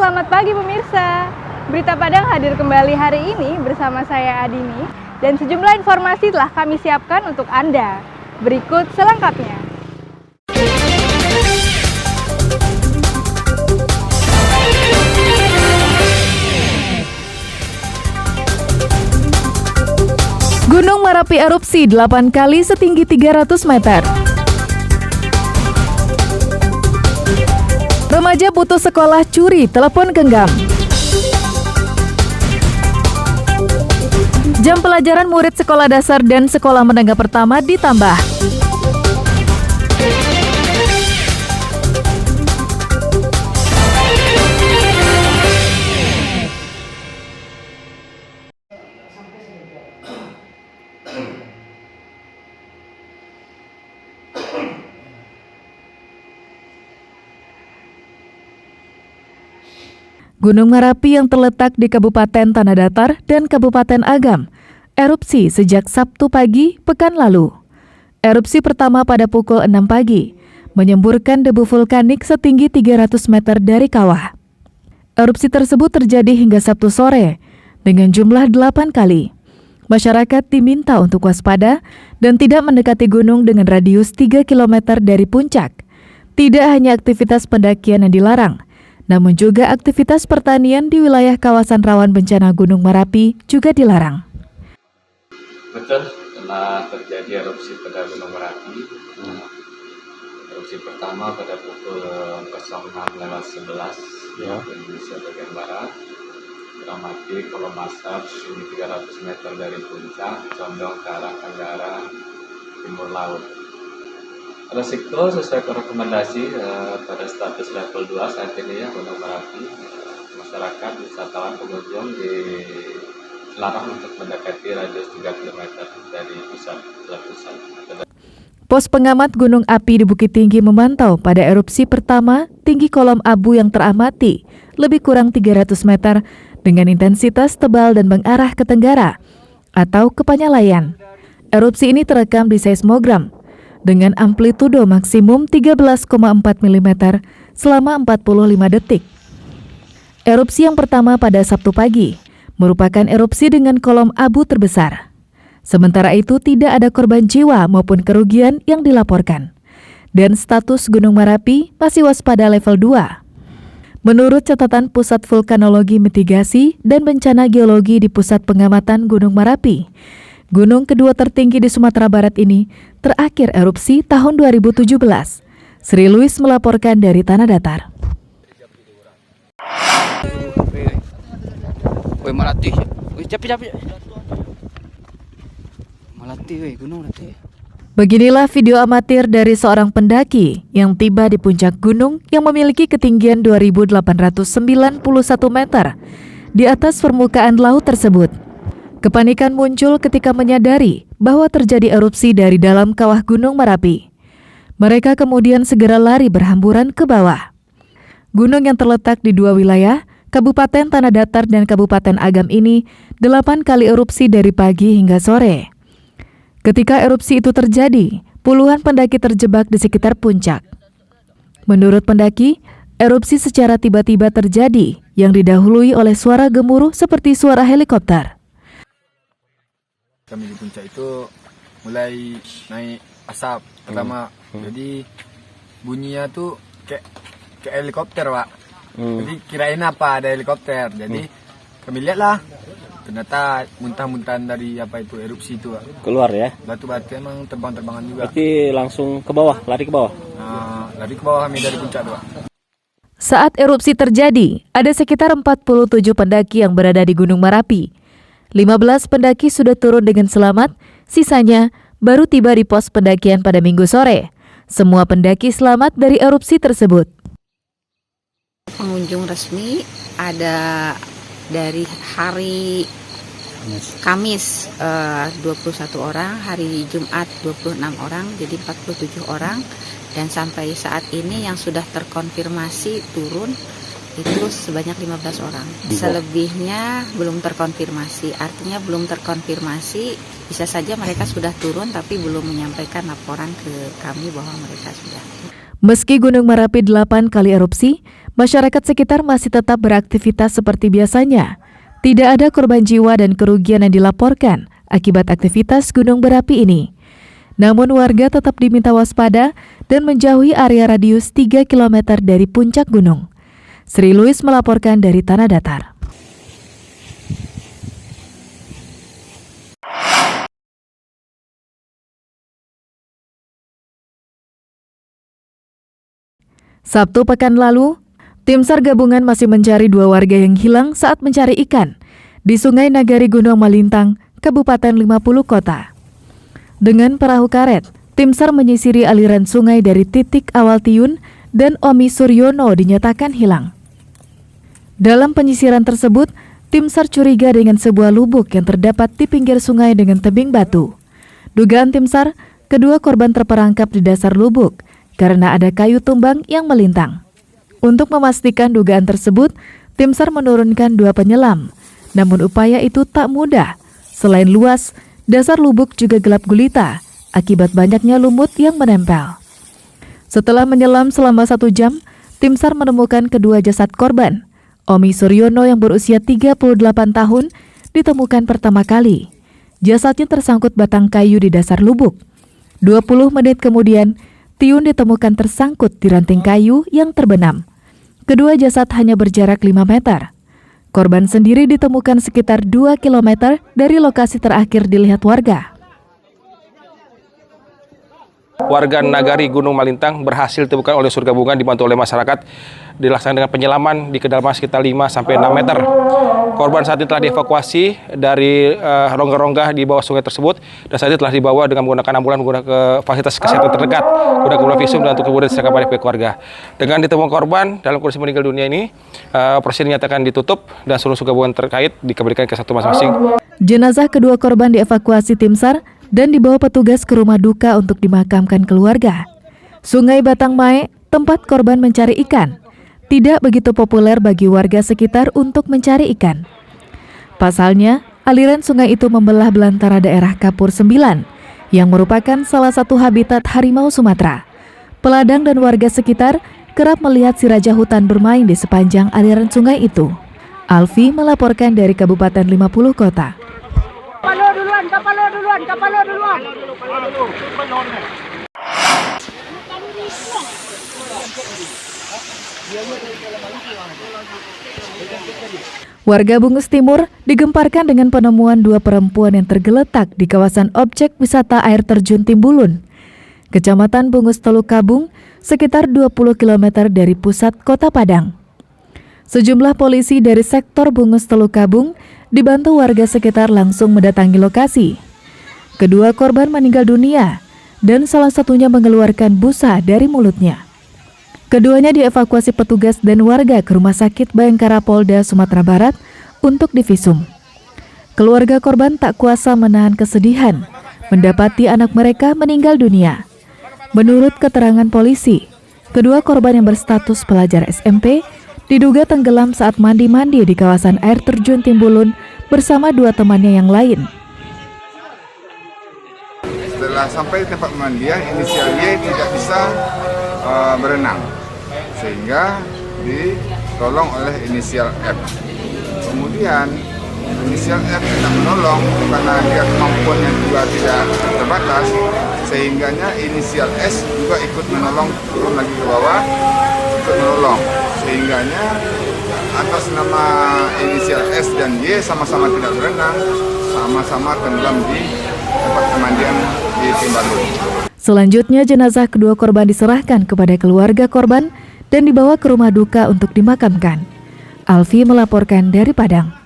Selamat pagi pemirsa. Berita Padang hadir kembali hari ini bersama saya Adini dan sejumlah informasi telah kami siapkan untuk Anda. Berikut selengkapnya. Gunung Merapi erupsi 8 kali setinggi 300 meter. Remaja putus sekolah curi telepon genggam. Jam pelajaran murid sekolah dasar dan sekolah menengah pertama ditambah. Gunung Merapi yang terletak di Kabupaten Tanah Datar dan Kabupaten Agam erupsi sejak Sabtu pagi pekan lalu. Erupsi pertama pada pukul 6 pagi menyemburkan debu vulkanik setinggi 300 meter dari kawah. Erupsi tersebut terjadi hingga Sabtu sore dengan jumlah 8 kali. Masyarakat diminta untuk waspada dan tidak mendekati gunung dengan radius 3 km dari puncak. Tidak hanya aktivitas pendakian yang dilarang, namun juga aktivitas pertanian di wilayah kawasan rawan bencana Gunung Merapi juga dilarang. Betul, telah terjadi erupsi pada Gunung Merapi. Erupsi pertama pada pukul 06.11 waktu Indonesia bagian Barat. Teramati kolom asap setinggi 300 meter dari puncak, condong ke arah tenggara timur laut. Resiko sesuai rekomendasi pada status level 2 saat ini ya Gunung Merapi, masyarakat wisatawan pengunjung dilarang untuk mendekati radius 3 km dari pusat letusan. Pos pengamat gunung api di Bukit Tinggi memantau pada erupsi pertama tinggi kolom abu yang teramati lebih kurang 300 meter dengan intensitas tebal dan mengarah ke tenggara atau ke Panyalayan. Erupsi ini terekam di seismogram dengan amplitudo maksimum 13,4 mm selama 45 detik. Erupsi yang pertama pada Sabtu pagi merupakan erupsi dengan kolom abu terbesar. Sementara itu tidak ada korban jiwa maupun kerugian yang dilaporkan. Dan status Gunung Merapi masih waspada level 2. Menurut catatan Pusat Vulkanologi Mitigasi dan Bencana Geologi di Pusat Pengamatan Gunung Merapi, gunung kedua tertinggi di Sumatera Barat ini terakhir erupsi tahun 2017. Sri Louis melaporkan dari Tanah Datar. Melatih. Capek. Melatih, gunung melatih. Beginilah video amatir dari seorang pendaki yang tiba di puncak gunung yang memiliki ketinggian 2.891 meter di atas permukaan laut tersebut. Kepanikan muncul ketika menyadari bahwa terjadi erupsi dari dalam kawah Gunung Merapi. Mereka kemudian segera lari berhamburan ke bawah. Gunung yang terletak di dua wilayah, Kabupaten Tanah Datar dan Kabupaten Agam ini 8 kali erupsi dari pagi hingga sore. Ketika erupsi itu terjadi, puluhan pendaki terjebak di sekitar puncak. Menurut pendaki, erupsi secara tiba-tiba terjadi yang didahului oleh suara gemuruh seperti suara helikopter. Kami di puncak itu mulai naik asap pertama, jadi bunyinya tuh kayak helikopter, Pak. Jadi kirain apa ada helikopter, jadi kami lihatlah, ternyata muntah-muntahan dari apa itu erupsi itu, Pak. Keluar ya? Batu-batu emang terbang-terbangan juga. Berarti langsung ke bawah, lari ke bawah? Lari ke bawah kami dari puncak tuh, Pak. Saat erupsi terjadi, ada sekitar 47 pendaki yang berada di Gunung Merapi. 15 pendaki sudah turun dengan selamat, sisanya baru tiba di pos pendakian pada Minggu sore. Semua pendaki selamat dari erupsi tersebut. Pengunjung resmi ada dari hari Kamis 21 orang, hari Jumat 26 orang, jadi 47 orang. Dan sampai saat ini yang sudah terkonfirmasi turun itu sebanyak 15 orang. Selebihnya belum terkonfirmasi. Artinya belum terkonfirmasi, bisa saja mereka sudah turun tapi belum menyampaikan laporan ke kami bahwa mereka sudah turun. Meski Gunung Merapi 8 kali erupsi, Masyarakat sekitar masih tetap beraktivitas seperti biasanya. Tidak ada korban jiwa dan kerugian yang dilaporkan akibat aktivitas gunung berapi ini. Namun warga tetap diminta waspada dan menjauhi area radius 3 km dari puncak gunung. Sri Louis melaporkan dari Tanah Datar. Sabtu pekan lalu, tim SAR gabungan masih mencari 2 warga yang hilang saat mencari ikan di Sungai Nagari Gunung Malintang, Kabupaten 50 Kota. Dengan perahu karet, tim SAR menyisiri aliran sungai dari titik awal Tiun dan Omi Suryono dinyatakan hilang. Dalam penyisiran tersebut, tim SAR curiga dengan sebuah lubuk yang terdapat di pinggir sungai dengan tebing batu. Dugaan tim SAR, kedua korban terperangkap di dasar lubuk karena ada kayu tumbang yang melintang. Untuk memastikan dugaan tersebut, tim SAR menurunkan 2 penyelam. Namun upaya itu tak mudah. Selain luas, dasar lubuk juga gelap gulita akibat banyaknya lumut yang menempel. Setelah menyelam selama 1 jam, tim SAR menemukan kedua jasad korban. Omi Suryono yang berusia 38 tahun ditemukan pertama kali. Jasadnya tersangkut batang kayu di dasar lubuk. 20 menit kemudian, Tiun ditemukan tersangkut di ranting kayu yang terbenam. Kedua jasad hanya berjarak 5 meter. Korban sendiri ditemukan sekitar 2 km dari lokasi terakhir dilihat warga. Warga Nagari Gunung Malintang berhasil ditemukan oleh Sur Gabungan dibantu oleh masyarakat dilaksanakan dengan penyelaman di kedalaman sekitar 5-6 meter. Korban saat ini telah dievakuasi dari rongga-rongga di bawah sungai tersebut dan saat ini telah dibawa dengan menggunakan ambulan ke fasilitas kesehatan terdekat, menggunakan visum dan untuk kemudian diserahkan pada pihak keluarga. Dengan ditemukan korban dalam kondisi meninggal dunia ini, operasi dinyatakan ditutup dan seluruh Sur Gabungan terkait dikembalikan ke satu masing-masing. Jenazah kedua korban dievakuasi tim SAR dan dibawa petugas ke rumah duka untuk dimakamkan keluarga. Sungai Batang Mae, tempat korban mencari ikan, tidak begitu populer bagi warga sekitar untuk mencari ikan. Pasalnya, aliran sungai itu membelah belantara daerah Kapur 9, yang merupakan salah satu habitat harimau Sumatera. Peladang dan warga sekitar kerap melihat si raja hutan bermain di sepanjang aliran sungai itu. Alfi melaporkan dari Kabupaten 50 Kota. Kapal lo duluan. Warga Bungus Timur digemparkan dengan penemuan 2 perempuan yang tergeletak di kawasan objek wisata air terjun Timbulun, Kecamatan Bungus Teluk Kabung, sekitar 20 km dari pusat Kota Padang. Sejumlah polisi dari sektor Bungus Teluk Kabung dibantu warga sekitar langsung mendatangi lokasi. Kedua korban meninggal dunia dan salah satunya mengeluarkan busa dari mulutnya. Keduanya dievakuasi petugas dan warga ke Rumah Sakit Bayangkara Polda Sumatera Barat untuk divisum. Keluarga korban tak kuasa menahan kesedihan mendapati anak mereka meninggal dunia. Menurut keterangan polisi, kedua korban yang berstatus pelajar SMP diduga tenggelam saat mandi-mandi di kawasan air terjun Timbulun bersama 2 temannya yang lain. Setelah sampai di tempat pemandian, inisial Y tidak bisa berenang, sehingga ditolong oleh inisial F. Kemudian inisial F tidak menolong karena dia kemampuannya juga tidak terbatas, sehingganya inisial S juga ikut menolong, turun lagi ke bawah, ikut menolong, sehingganya atas nama inisial S dan Y sama-sama tidak berenang, sama-sama tenggelam di tempat pemandian di Timbalun. Selanjutnya jenazah kedua korban diserahkan kepada keluarga korban dan dibawa ke rumah duka untuk dimakamkan. Alfi melaporkan dari Padang.